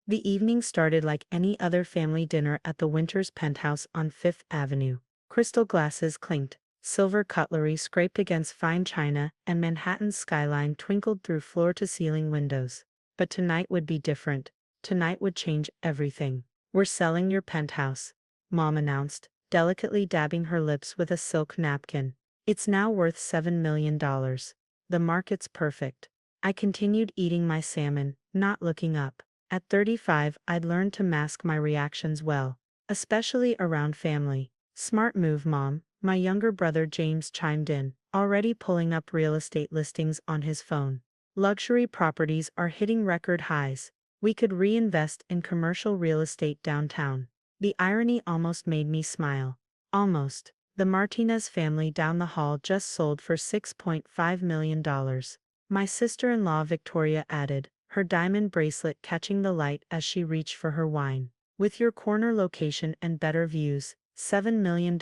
The evening started like any other family dinner at the Winters Penthouse on Fifth Avenue. Crystal glasses clinked, silver cutlery scraped against fine china, and Manhattan's skyline twinkled through floor-to-ceiling windows. But tonight would be different. Tonight would change everything. "We're selling your penthouse," Mom announced, delicately dabbing her lips with a silk napkin. "It's now worth $7 million. The market's perfect." I continued eating my salmon, not looking up. At 35, I'd learned to mask my reactions well, especially around family. "Smart move, Mom," my younger brother James chimed in, already pulling up real estate listings on his phone. "Luxury properties are hitting record highs. We could reinvest in commercial real estate downtown." The irony almost made me smile. Almost. The Martinez family down the hall just sold for $6.5 million. My sister-in-law Victoria added, her diamond bracelet catching the light as she reached for her wine. "With your corner location and better views, $7 million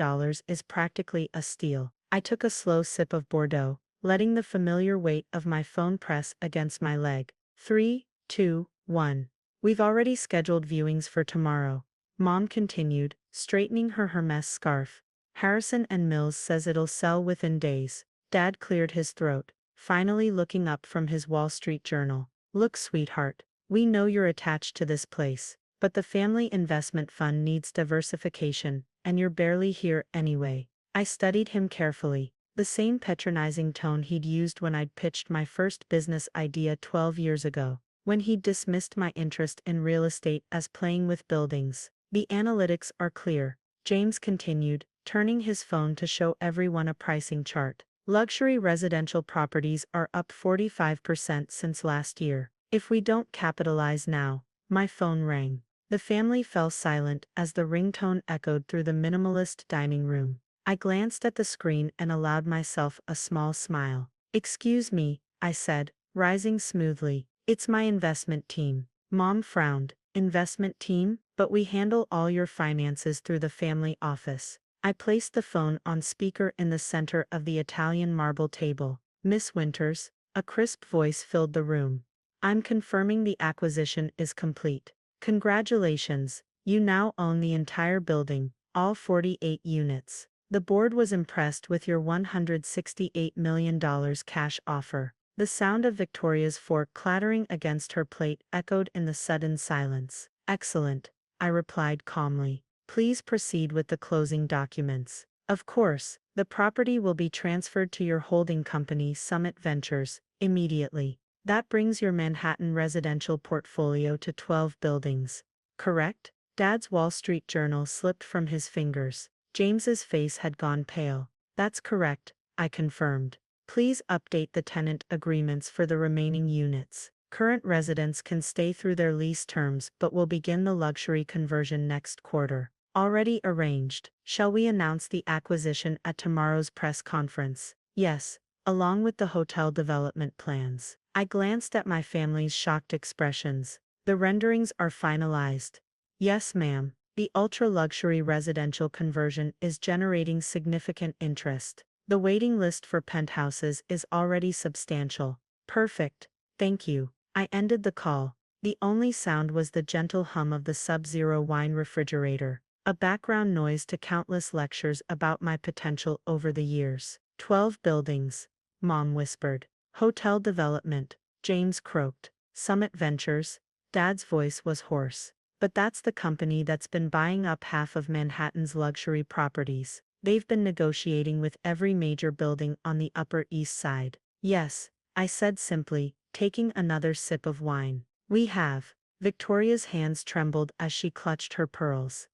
is practically a steal." I took a slow sip of Bordeaux, letting the familiar weight of my phone press against my leg. 3, 2, 1. "We've already scheduled viewings for tomorrow," Mom continued, straightening her Hermes scarf. "Harrison and Mills says it'll sell within days." Dad cleared his throat, finally looking up from his Wall Street Journal. "Look, sweetheart, we know you're attached to this place, but the family investment fund needs diversification, and you're barely here anyway." I studied him carefully, the same patronizing tone he'd used when I'd pitched my first business idea 12 years ago, when he'd dismissed my interest in real estate as playing with buildings. "The analytics are clear," James continued, turning his phone to show everyone a pricing chart. "Luxury residential properties are up 45% since last year. If we don't capitalize now." My phone rang. The family fell silent as the ringtone echoed through the minimalist dining room. I glanced at the screen and allowed myself a small smile. "Excuse me," I said, rising smoothly. "It's my investment team." Mom frowned. "Investment team? But we handle all your finances through the family office." I placed the phone on speaker in the center of the Italian marble table. "Miss Winters," a crisp voice filled the room. "I'm confirming the acquisition is complete. Congratulations, you now own the entire building, all 48 units. The board was impressed with your $168 million cash offer." The sound of Victoria's fork clattering against her plate echoed in the sudden silence. "Excellent," I replied calmly. "Please proceed with the closing documents." "Of course, the property will be transferred to your holding company Summit Ventures immediately. That brings your Manhattan residential portfolio to 12 buildings. Correct?" Dad's Wall Street Journal slipped from his fingers. James's face had gone pale. "That's correct," I confirmed. "Please update the tenant agreements for the remaining units. Current residents can stay through their lease terms but will begin the luxury conversion next quarter." "Already arranged." "Shall we announce the acquisition at tomorrow's press conference?" "Yes, along with the hotel development plans." I glanced at my family's shocked expressions. "The renderings are finalized." "Yes, ma'am. The ultra-luxury residential conversion is generating significant interest. The waiting list for penthouses is already substantial." "Perfect. Thank you." I ended the call. The only sound was the gentle hum of the Sub-Zero wine refrigerator, a background noise to countless lectures about my potential over the years. 12 buildings," Mom whispered. "Hotel development," James croaked. "Summit Ventures?" Dad's voice was hoarse. "But that's the company that's been buying up half of Manhattan's luxury properties. They've been negotiating with every major building on the Upper East Side." "Yes," I said simply, taking another sip of wine. "We have." Victoria's hands trembled as she clutched her pearls.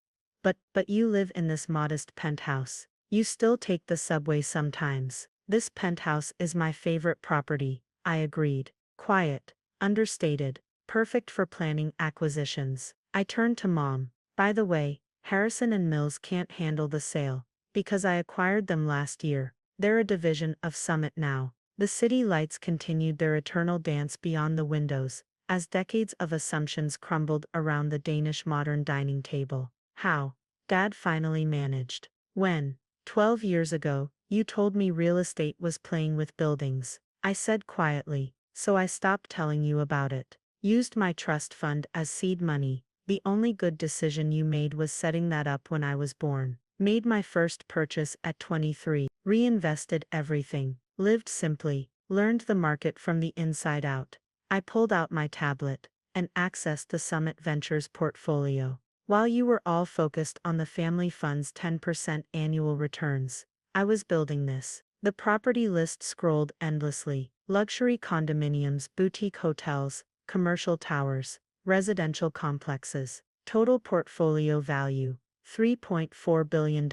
But you live in this modest penthouse. You still take the subway sometimes." "This penthouse is my favorite property," I agreed. Quiet, understated, perfect for planning acquisitions. I turned to Mom. "By the way, Harrison and Mills can't handle the sale, because I acquired them last year. They're a division of Summit now." The city lights continued their eternal dance beyond the windows, as decades of assumptions crumbled around the Danish modern dining table. "How?" Dad finally managed. "When, 12 years ago, you told me real estate was playing with buildings, I said quietly, so I stopped telling you about it. Used my trust fund as seed money. The only good decision you made was setting that up when I was born. Made my first purchase at 23. Reinvested everything. Lived simply. Learned the market from the inside out. I pulled out my tablet and accessed the Summit Ventures portfolio. While you were all focused on the family fund's 10% annual returns, I was building this. The property list scrolled endlessly. Luxury condominiums, boutique hotels, commercial towers, residential complexes. Total portfolio value, $3.4 billion.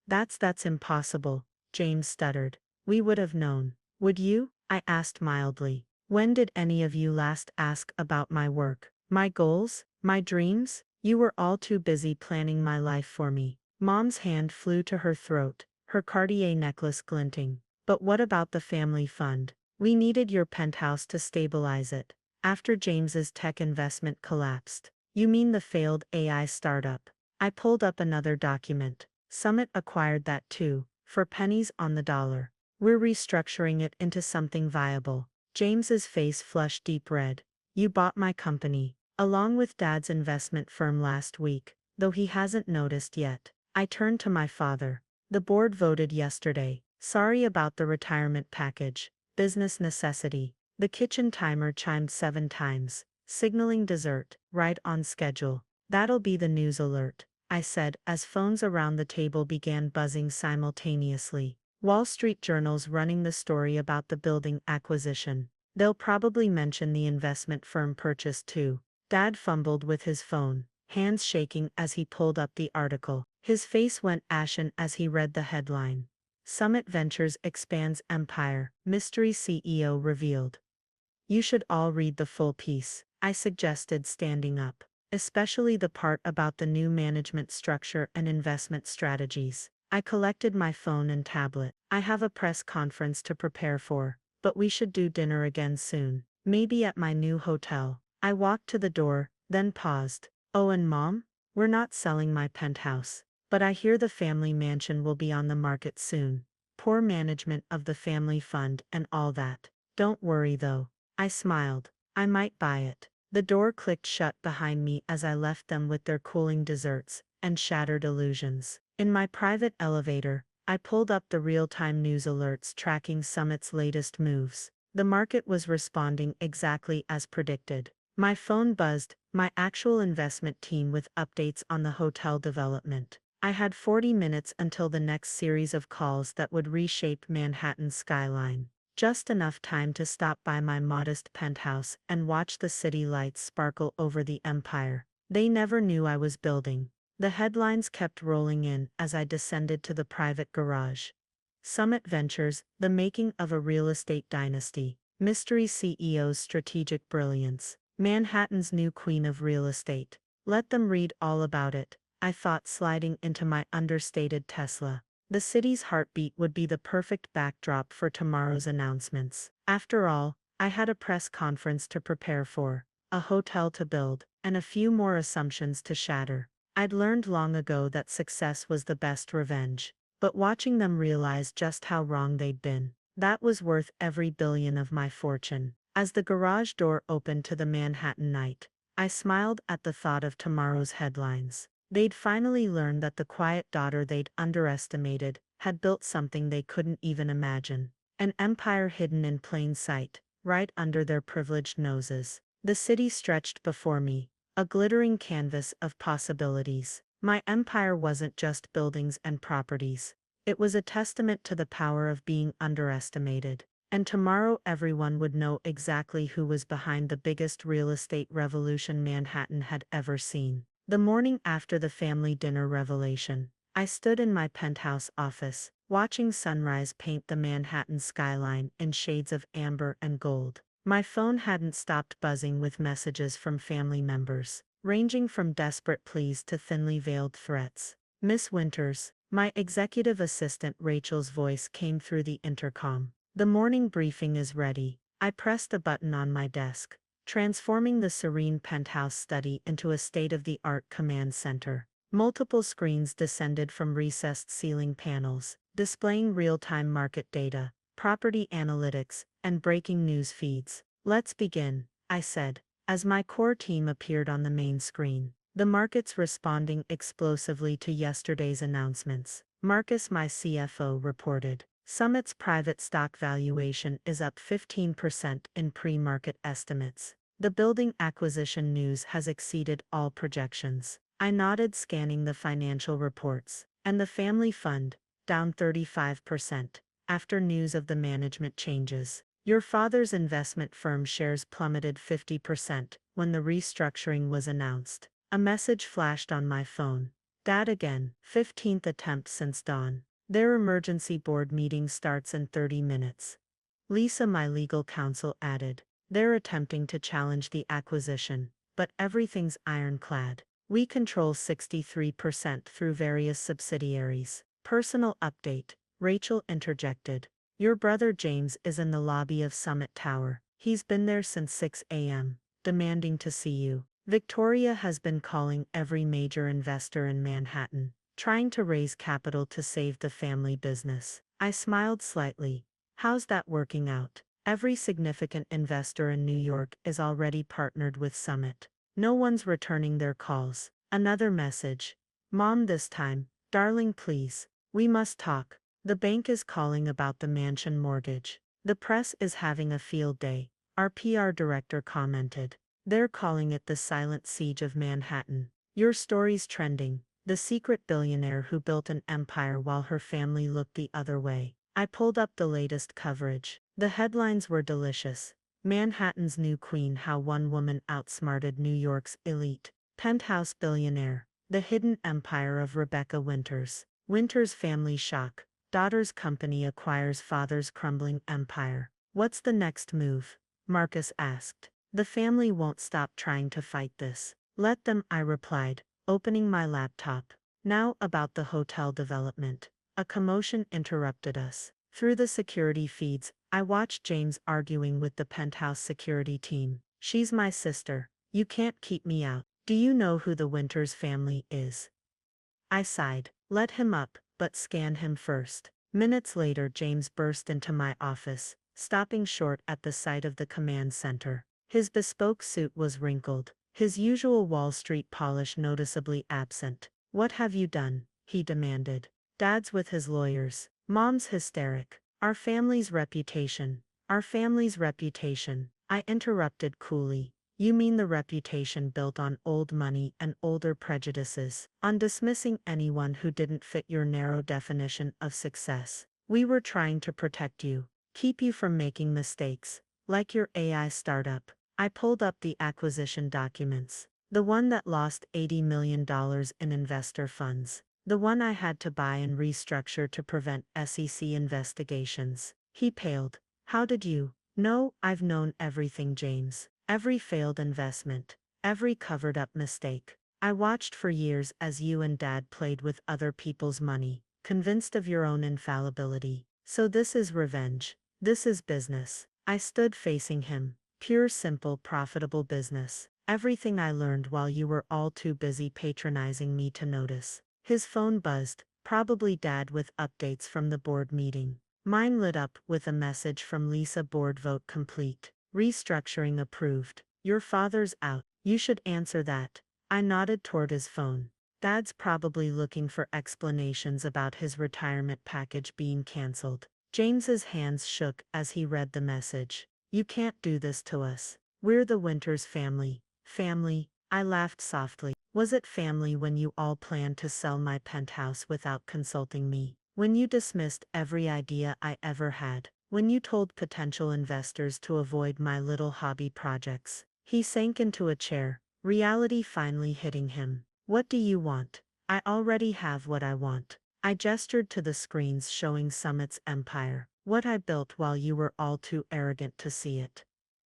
That's impossible, James stuttered. We would have known. Would you? I asked mildly. When did any of you last ask about my work, my goals, my dreams? You were all too busy planning my life for me. Mom's hand flew to her throat, her Cartier necklace glinting. But what about the family fund? We needed your penthouse to stabilize it. After James's tech investment collapsed. You mean the failed AI startup? I pulled up another document. Summit acquired that too, for pennies on the dollar. We're restructuring it into something viable. James's face flushed deep red. You bought my company, along with Dad's investment firm last week, though he hasn't noticed yet. I turned to my father. The board voted yesterday. Sorry about the retirement package. Business necessity. The kitchen timer chimed 7 times, signaling dessert, right on schedule. That'll be the news alert, I said as phones around the table began buzzing simultaneously. Wall Street journals running the story about the building acquisition. They'll probably mention the investment firm purchase too. Dad fumbled with his phone, hands shaking as he pulled up the article. His face went ashen as he read the headline. Summit Ventures expands empire, mystery CEO revealed. You should all read the full piece, I suggested standing up, especially the part about the new management structure and investment strategies. I collected my phone and tablet. I have a press conference to prepare for, but we should do dinner again soon, maybe at my new hotel. I walked to the door, then paused. Oh, and Mom? We're not selling my penthouse, but I hear the family mansion will be on the market soon. Poor management of the family fund and all that. Don't worry though. I smiled. I might buy it. The door clicked shut behind me as I left them with their cooling desserts and shattered illusions. In my private elevator, I pulled up the real-time news alerts tracking Summit's latest moves. The market was responding exactly as predicted. My phone buzzed, my actual investment team with updates on the hotel development. I had 40 minutes until the next series of calls that would reshape Manhattan's skyline. Just enough time to stop by my modest penthouse and watch the city lights sparkle over the empire. They never knew I was building. The headlines kept rolling in as I descended to the private garage. Summit Ventures, the making of a real estate dynasty. Mystery CEO's strategic brilliance. Manhattan's new queen of real estate. Let them read all about it, I thought, sliding into my understated Tesla. The city's heartbeat would be the perfect backdrop for tomorrow's announcements. After all, I had a press conference to prepare for, a hotel to build, and a few more assumptions to shatter. I'd learned long ago that success was the best revenge, but watching them realize just how wrong they'd been, that was worth every billion of my fortune. As the garage door opened to the Manhattan night, I smiled at the thought of tomorrow's headlines. They'd finally learned that the quiet daughter they'd underestimated had built something they couldn't even imagine. An empire hidden in plain sight, right under their privileged noses. The city stretched before me, a glittering canvas of possibilities. My empire wasn't just buildings and properties. It was a testament to the power of being underestimated. And tomorrow everyone would know exactly who was behind the biggest real estate revolution Manhattan had ever seen. The morning after the family dinner revelation, I stood in my penthouse office, watching sunrise paint the Manhattan skyline in shades of amber and gold. My phone hadn't stopped buzzing with messages from family members, ranging from desperate pleas to thinly veiled threats. Miss Winters, my executive assistant Rachel's voice came through the intercom. The morning briefing is ready. I pressed a button on my desk, transforming the serene penthouse study into a state-of-the-art command center. Multiple screens descended from recessed ceiling panels, displaying real-time market data, property analytics, and breaking news feeds. Let's begin, I said, as my core team appeared on the main screen. The markets responding explosively to yesterday's announcements. Marcus, my CFO, reported. Summit's private stock valuation is up 15% in pre-market estimates. The building acquisition news has exceeded all projections. I nodded, scanning the financial reports. And the family fund, down 35%, after news of the management changes. Your father's investment firm shares plummeted 50% when the restructuring was announced. A message flashed on my phone. Dad again, 15th attempt since dawn. Their emergency board meeting starts in 30 minutes. Lisa, my legal counsel, added. They're attempting to challenge the acquisition, but everything's ironclad. We control 63% through various subsidiaries. Personal update, Rachel interjected. Your brother James is in the lobby of Summit Tower. He's been there since 6 a.m., demanding to see you. Victoria has been calling every major investor in Manhattan, trying to raise capital to save the family business. I smiled slightly. How's that working out? Every significant investor in New York is already partnered with Summit. No one's returning their calls. Another message. Mom, this time, darling, please. We must talk. The bank is calling about the mansion mortgage. The press is having a field day, our PR director commented. They're calling it the silent siege of Manhattan. Your story's trending. The secret billionaire who built an empire while her family looked the other way. I pulled up the latest coverage. The headlines were delicious. Manhattan's new queen, how one woman outsmarted New York's elite. Penthouse billionaire. The hidden empire of Rebecca Winters. Winters family shock. Daughter's company acquires father's crumbling empire. What's the next move? Marcus asked. The family won't stop trying to fight this. Let them, I replied, opening my laptop. Now about the hotel development. A commotion interrupted us. Through the security feeds, I watched James arguing with the Penthouse security team. She's my sister. You can't keep me out. Do you know who the Winters family is? I sighed. Let him up, but scan him first. Minutes later, James burst into my office, stopping short at the sight of the command center. His bespoke suit was wrinkled, his usual Wall Street polish noticeably absent. What have you done? He demanded. Dad's with his lawyers. Mom's hysteric. Our family's reputation. Our family's reputation. I interrupted coolly. You mean the reputation built on old money and older prejudices, on dismissing anyone who didn't fit your narrow definition of success. We were trying to protect you, keep you from making mistakes, like your AI startup. I pulled up the acquisition documents. The one that lost $80 million in investor funds. The one I had to buy and restructure to prevent SEC investigations. He paled. How did you know? I've known everything, James. Every failed investment. Every covered-up mistake. I watched for years as you and Dad played with other people's money, convinced of your own infallibility. So this is revenge. This is business. I stood facing him. Pure, simple, profitable business. Everything I learned while you were all too busy patronizing me to notice. His phone buzzed, probably Dad with updates from the board meeting. Mine lit up with a message from Lisa, board vote complete. Restructuring approved. Your father's out. You should answer that. I nodded toward his phone. Dad's probably looking for explanations about his retirement package being canceled. James's hands shook as he read the message. You can't do this to us. We're the Winters family. Family? I laughed softly. Was it family when you all planned to sell my penthouse without consulting me? When you dismissed every idea I ever had? When you told potential investors to avoid my little hobby projects? He sank into a chair, reality finally hitting him. What do you want? I already have what I want. I gestured to the screens showing Summit's empire. What I built while you were all too arrogant to see it.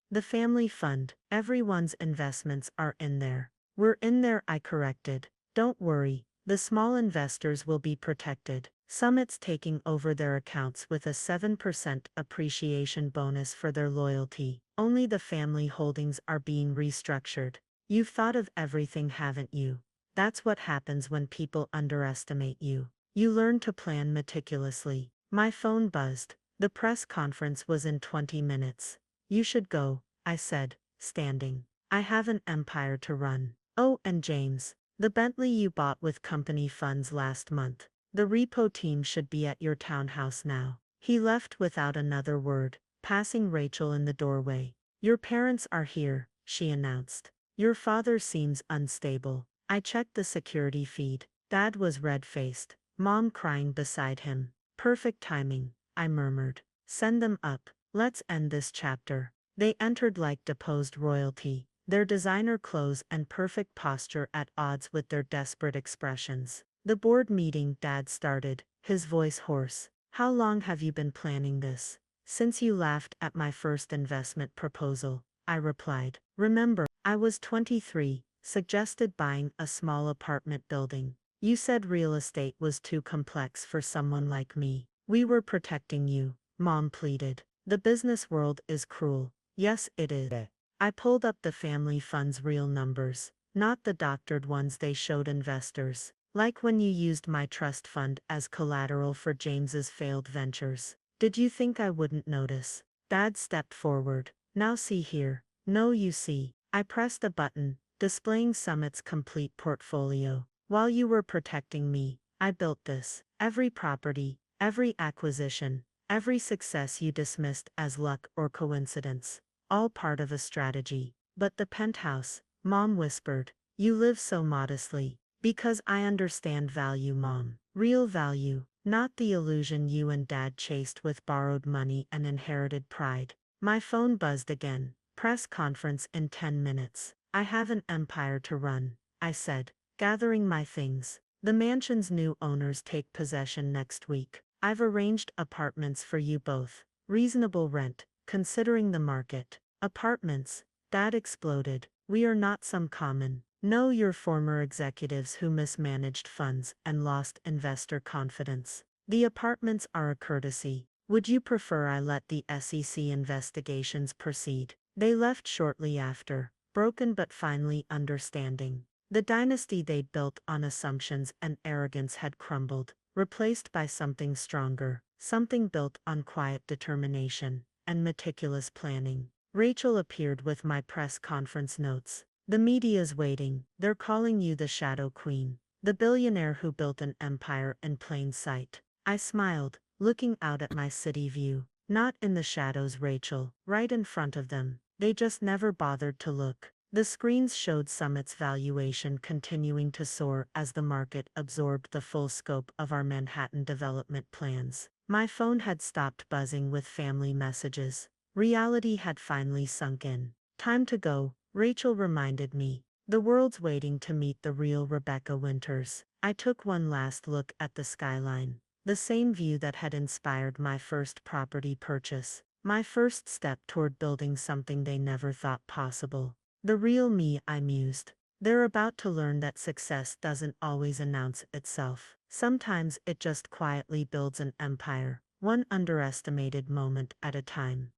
The family fund, everyone's investments are in there. We're in there, I corrected. Don't worry, the small investors will be protected. Summit's taking over their accounts with a 7% appreciation bonus for their loyalty. Only the family holdings are being restructured. You've thought of everything, haven't you? That's what happens when people underestimate you. You learn to plan meticulously. My phone buzzed. The press conference was in 20 minutes. You should go, I said, standing. I have an empire to run. Oh, and James, the Bentley you bought with company funds last month. The repo team should be at your townhouse now. He left without another word, passing Rachel in the doorway. Your parents are here, she announced. Your father seems unstable. I checked the security feed. Dad was red-faced, Mom crying beside him. Perfect timing, I murmured. Send them up. Let's end this chapter. They entered like deposed royalty, their designer clothes and perfect posture at odds with their desperate expressions. The board meeting, Dad started, his voice hoarse. How long have you been planning this? Since you laughed at my first investment proposal, I replied. Remember, I was 23, suggested buying a small apartment building. You said real estate was too complex for someone like me. We were protecting you, Mom pleaded. The business world is cruel. Yes, it is. I pulled up the family fund's real numbers, not the doctored ones they showed investors. Like when you used my trust fund as collateral for James's failed ventures. Did you think I wouldn't notice? Dad stepped forward. Now see here. No, you see. I pressed a button, displaying Summit's complete portfolio. While you were protecting me, I built this. Every property, every acquisition, every success you dismissed as luck or coincidence. All part of a strategy. But the penthouse, Mom whispered. You live so modestly. Because I understand value, Mom. Real value, not the illusion you and Dad chased with borrowed money and inherited pride. My phone buzzed again. Press conference in 10 minutes. I have an empire to run, I said, gathering my things. The mansion's new owners take possession next week. I've arranged apartments for you both. Reasonable rent, considering the market. Apartments, Dad exploded. We are not some common. No, your former executives who mismanaged funds and lost investor confidence. The apartments are a courtesy. Would you prefer I let the SEC investigations proceed? They left shortly after, broken but finally understanding. The dynasty they'd built on assumptions and arrogance had crumbled, replaced by something stronger, something built on quiet determination and meticulous planning. Rachel appeared with my press conference notes. The media's waiting. They're calling you the Shadow Queen, the billionaire who built an empire in plain sight. I smiled, looking out at my city view. Not in the shadows, Rachel, right in front of them. They just never bothered to look. The screens showed Summit's valuation continuing to soar as the market absorbed the full scope of our Manhattan development plans. My phone had stopped buzzing with family messages. Reality had finally sunk in. Time to go, Rachel reminded me. The world's waiting to meet the real Rebecca Winters. I took one last look at the skyline. The same view that had inspired my first property purchase. My first step toward building something they never thought possible. The real me, I mused. They're about to learn that success doesn't always announce itself. Sometimes it just quietly builds an empire, one underestimated moment at a time.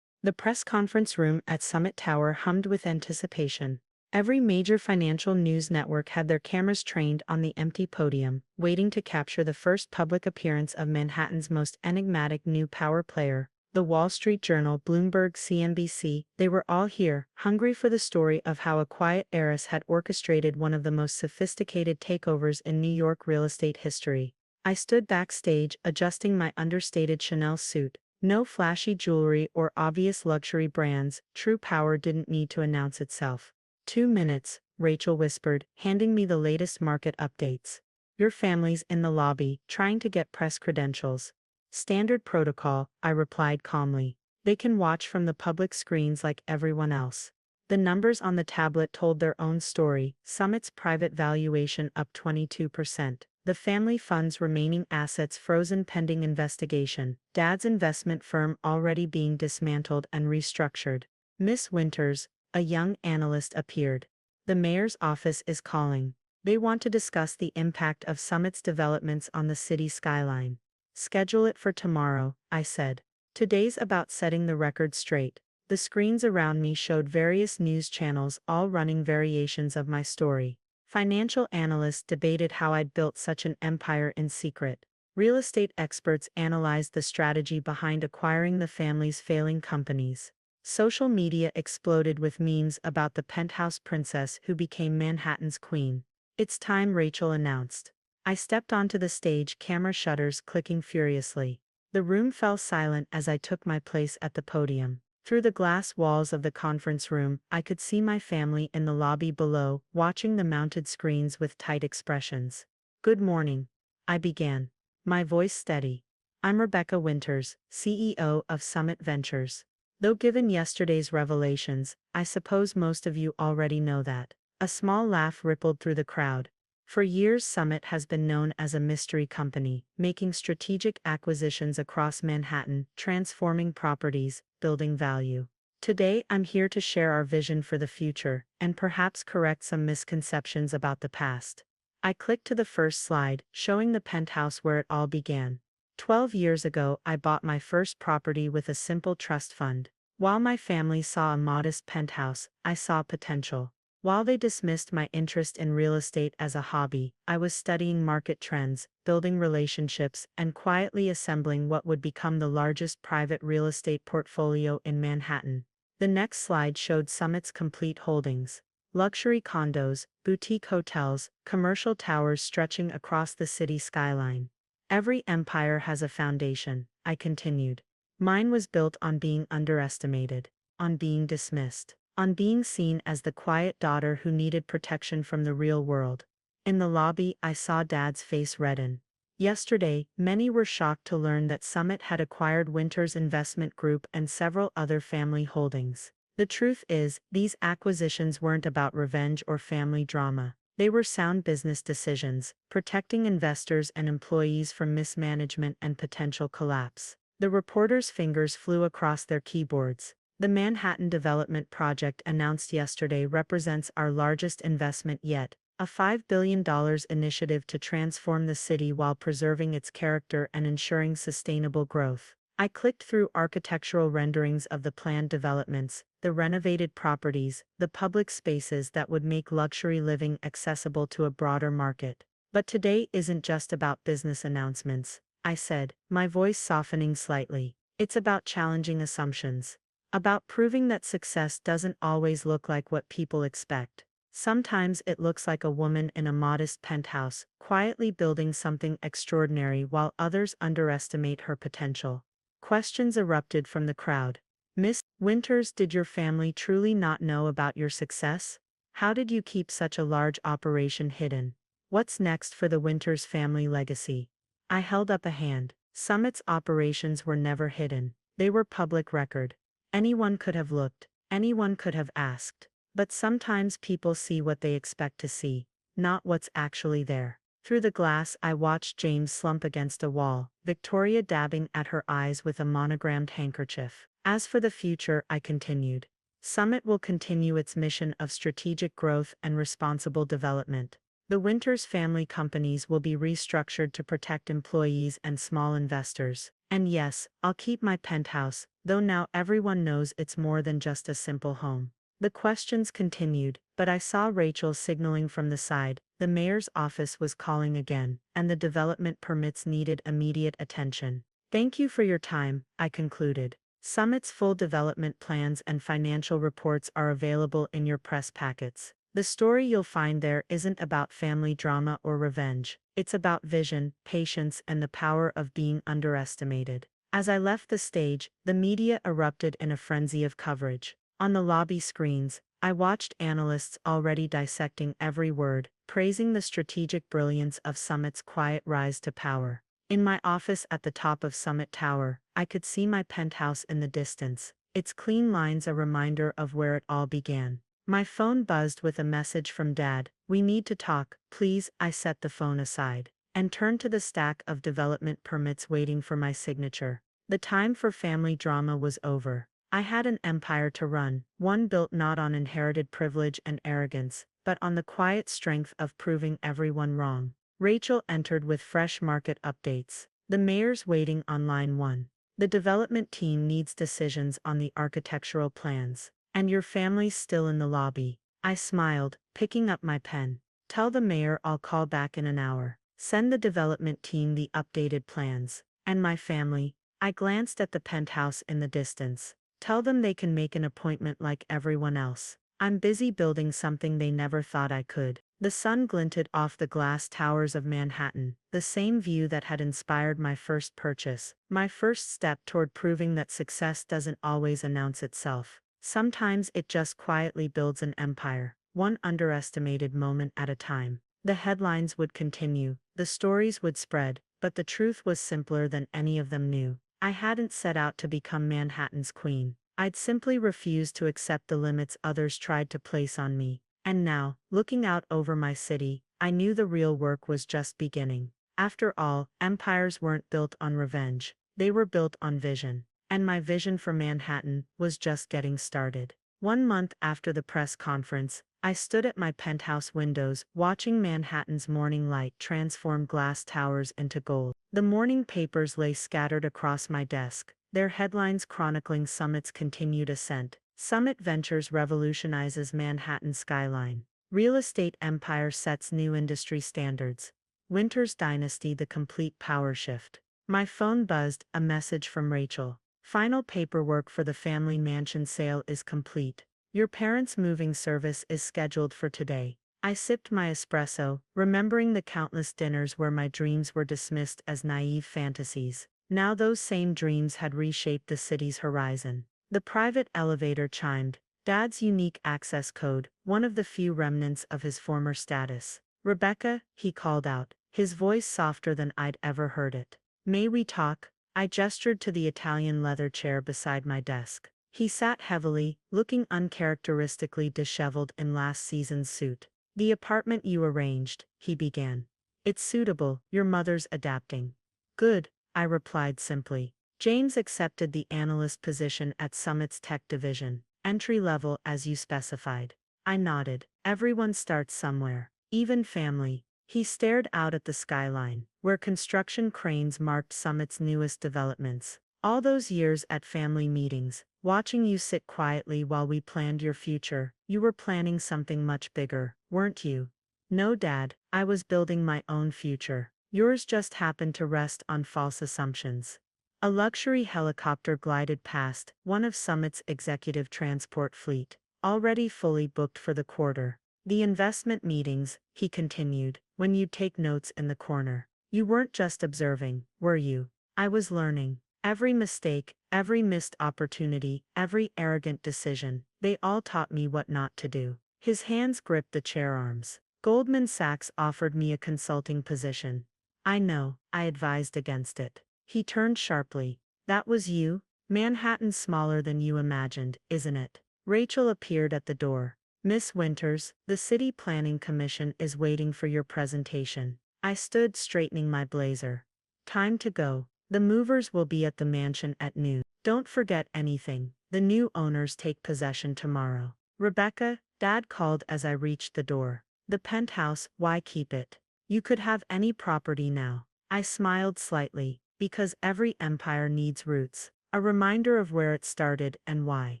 The press conference room at Summit Tower hummed with anticipation. Every major financial news network had their cameras trained on the empty podium, waiting to capture the first public appearance of Manhattan's most enigmatic new power player. The Wall Street Journal, Bloomberg, CNBC, they were all here, hungry for the story of how a quiet heiress had orchestrated one of the most sophisticated takeovers in New York real estate history. I stood backstage, adjusting my understated Chanel suit. No flashy jewelry or obvious luxury brands, true power didn't need to announce itself. 2 minutes, Rachel whispered, handing me the latest market updates. Your family's in the lobby, trying to get press credentials. Standard protocol, I replied calmly. They can watch from the public screens like everyone else. The numbers on the tablet told their own story. Summit's private valuation up 22%. The family fund's remaining assets frozen pending investigation. Dad's investment firm already being dismantled and restructured. Miss Winters, a young analyst, appeared. The mayor's office is calling. They want to discuss the impact of Summit's developments on the city skyline. Schedule it for tomorrow, I said. Today's about setting the record straight. The screens around me showed various news channels all running variations of my story. Financial analysts debated how I'd built such an empire in secret. Real estate experts analyzed the strategy behind acquiring the family's failing companies. Social media exploded with memes about the penthouse princess who became Manhattan's queen. "It's time," Rachel announced. I stepped onto the stage, camera shutters clicking furiously. The room fell silent as I took my place at the podium. Through the glass walls of the conference room, I could see my family in the lobby below, watching the mounted screens with tight expressions. "Good morning," I began, my voice steady. "I'm Rebecca Winters, CEO of Summit Ventures. Though given yesterday's revelations, I suppose most of you already know that." A small laugh rippled through the crowd. For years, Summit has been known as a mystery company, making strategic acquisitions across Manhattan, transforming properties, building value. Today, I'm here to share our vision for the future, and perhaps correct some misconceptions about the past. I clicked to the first slide, showing the penthouse where it all began. 12 years ago, I bought my first property with a simple trust fund. While my family saw a modest penthouse, I saw potential. While they dismissed my interest in real estate as a hobby, I was studying market trends, building relationships, and quietly assembling what would become the largest private real estate portfolio in Manhattan. The next slide showed Summit's complete holdings. Luxury condos, boutique hotels, commercial towers stretching across the city skyline. "Every empire has a foundation," I continued. "Mine was built on being underestimated, on being dismissed, on being seen as the quiet daughter who needed protection from the real world." In the lobby, I saw Dad's face redden. Yesterday, many were shocked to learn that Summit had acquired Winters Investment Group and several other family holdings. The truth is, these acquisitions weren't about revenge or family drama. They were sound business decisions, protecting investors and employees from mismanagement and potential collapse. The reporters' fingers flew across their keyboards. "The Manhattan Development Project announced yesterday represents our largest investment yet, a $5 billion initiative to transform the city while preserving its character and ensuring sustainable growth." I clicked through architectural renderings of the planned developments, the renovated properties, the public spaces that would make luxury living accessible to a broader market. "But today isn't just about business announcements," I said, my voice softening slightly. "It's about challenging assumptions. About proving that success doesn't always look like what people expect. Sometimes it looks like a woman in a modest penthouse, quietly building something extraordinary while others underestimate her potential." Questions erupted from the crowd. "Miss Winters, did your family truly not know about your success? How did you keep such a large operation hidden? What's next for the Winters family legacy?" I held up a hand. Summit's operations were never hidden. They were public record. Anyone could have looked. Anyone could have asked. But sometimes people see what they expect to see, not what's actually there. Through the glass, I watched James slump against a wall, Victoria dabbing at her eyes with a monogrammed handkerchief. "As for the future," I continued, "Summit will continue its mission of strategic growth and responsible development. The Winters family companies will be restructured to protect employees and small investors. And yes, I'll keep my penthouse, though now everyone knows it's more than just a simple home." The questions continued, but I saw Rachel signaling from the side. The mayor's office was calling again, and the development permits needed immediate attention. "Thank you for your time," I concluded. "Summit's full development plans and financial reports are available in your press packets. The story you'll find there isn't about family drama or revenge. It's about vision, patience, and the power of being underestimated." As I left the stage, the media erupted in a frenzy of coverage. On the lobby screens, I watched analysts already dissecting every word, praising the strategic brilliance of Summit's quiet rise to power. In my office at the top of Summit Tower, I could see my penthouse in the distance, its clean lines a reminder of where it all began. My phone buzzed with a message from Dad. "We need to talk, please." I set the phone aside and turned to the stack of development permits waiting for my signature. The time for family drama was over. I had an empire to run, one built not on inherited privilege and arrogance, but on the quiet strength of proving everyone wrong. Rachel entered with fresh market updates. "The mayor's waiting on line 1. The development team needs decisions on the architectural plans. And your family's still in the lobby." I smiled, picking up my pen. "Tell the mayor I'll call back in an hour. Send the development team the updated plans. And my family?" I glanced at the penthouse in the distance. Tell them they can make an appointment like everyone else. I'm busy building something they never thought I could. The sun glinted off the glass towers of Manhattan, the same view that had inspired my first purchase, my first step toward proving that success doesn't always announce itself. Sometimes it just quietly builds an empire, one underestimated moment at a time. The headlines would continue, the stories would spread, but the truth was simpler than any of them knew. I hadn't set out to become Manhattan's queen. I'd simply refused to accept the limits others tried to place on me. And now, looking out over my city, I knew the real work was just beginning. After all, empires weren't built on revenge. They were built on vision. And my vision for Manhattan was just getting started. 1 month after the press conference, I stood at my penthouse windows, watching Manhattan's morning light transform glass towers into gold. The morning papers lay scattered across my desk, their headlines chronicling Summit's continued ascent. Summit Ventures revolutionizes Manhattan skyline. Real estate empire sets new industry standards. Winter's dynasty, the complete power shift. My phone buzzed, a message from Rachel. Final paperwork for the family mansion sale is complete. Your parents' moving service is scheduled for today. I sipped my espresso, remembering the countless dinners where my dreams were dismissed as naive fantasies. Now those same dreams had reshaped the city's horizon. The private elevator chimed, Dad's unique access code, one of the few remnants of his former status. Rebecca, he called out, his voice softer than I'd ever heard it. May we talk? I gestured to the Italian leather chair beside my desk. He sat heavily, looking uncharacteristically disheveled in last season's suit. The apartment you arranged, he began. It's suitable, your mother's adapting. Good, I replied simply. James accepted the analyst position at Summit's tech division, entry level as you specified. I nodded. Everyone starts somewhere, even family. He stared out at the skyline, where construction cranes marked Summit's newest developments. All those years at family meetings, watching you sit quietly while we planned your future, you were planning something much bigger, weren't you? No, Dad, I was building my own future. Yours just happened to rest on false assumptions. A luxury helicopter glided past, one of Summit's executive transport fleet, already fully booked for the quarter. The investment meetings, he continued, when you'd take notes in the corner. You weren't just observing, were you? I was learning. Every mistake, every missed opportunity, every arrogant decision, they all taught me what not to do. His hands gripped the chair arms. Goldman Sachs offered me a consulting position. I know, I advised against it. He turned sharply. That was you? Manhattan's smaller than you imagined, isn't it? Rachel appeared at the door. Miss Winters, the City Planning Commission is waiting for your presentation. I stood straightening my blazer. Time to go. The movers will be at the mansion at noon. Don't forget anything. The new owners take possession tomorrow. Rebecca, Dad called as I reached the door. The penthouse, why keep it? You could have any property now. I smiled slightly, because every empire needs roots, a reminder of where it started and why.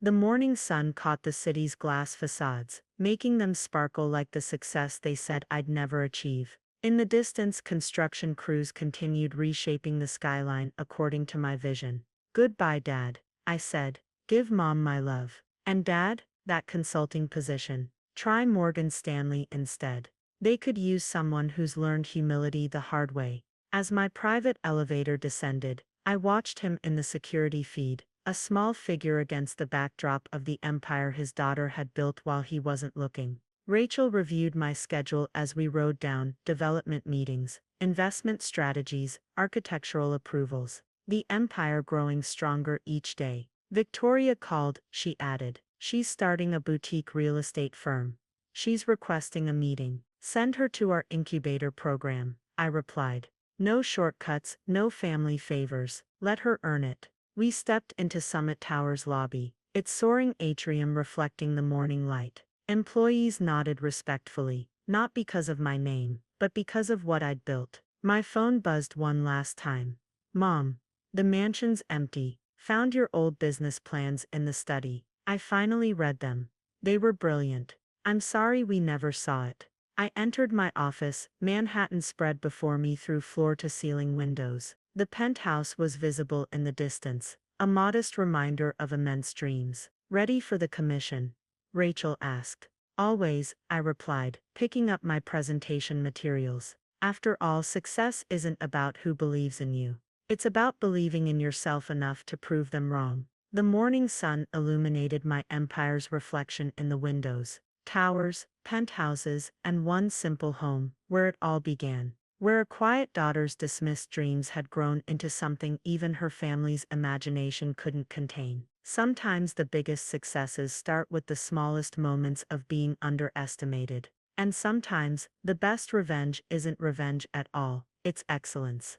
The morning sun caught the city's glass facades, making them sparkle like the success they said I'd never achieve. In the distance, construction crews continued reshaping the skyline according to my vision. Goodbye, Dad, I said. Give Mom my love. And Dad, that consulting position. Try Morgan Stanley instead. They could use someone who's learned humility the hard way. As my private elevator descended, I watched him in the security feed, a small figure against the backdrop of the empire his daughter had built while he wasn't looking. Rachel reviewed my schedule as we rode down: development meetings, investment strategies, architectural approvals. The empire growing stronger each day. Victoria called, she added. She's starting a boutique real estate firm. She's requesting a meeting. Send her to our incubator program, I replied. No shortcuts, no family favors. Let her earn it. We stepped into Summit Tower's lobby, its soaring atrium reflecting the morning light. Employees nodded respectfully, not because of my name, but because of what I'd built. My phone buzzed one last time. Mom, the mansion's empty. Found your old business plans in the study. I finally read them. They were brilliant. I'm sorry we never saw it. I entered my office, Manhattan spread before me through floor-to-ceiling windows. The penthouse was visible in the distance, A modest reminder of immense dreams. Ready for the commission? Rachel asked. Always, I replied, picking up my presentation materials. After all, success isn't about who believes in you. It's about believing in yourself enough to prove them wrong. The morning sun illuminated my empire's reflection in the windows. Towers, penthouses, and one simple home, where it all began. Where a quiet daughter's dismissed dreams had grown into something even her family's imagination couldn't contain. Sometimes the biggest successes start with the smallest moments of being underestimated. And sometimes, the best revenge isn't revenge at all, it's excellence.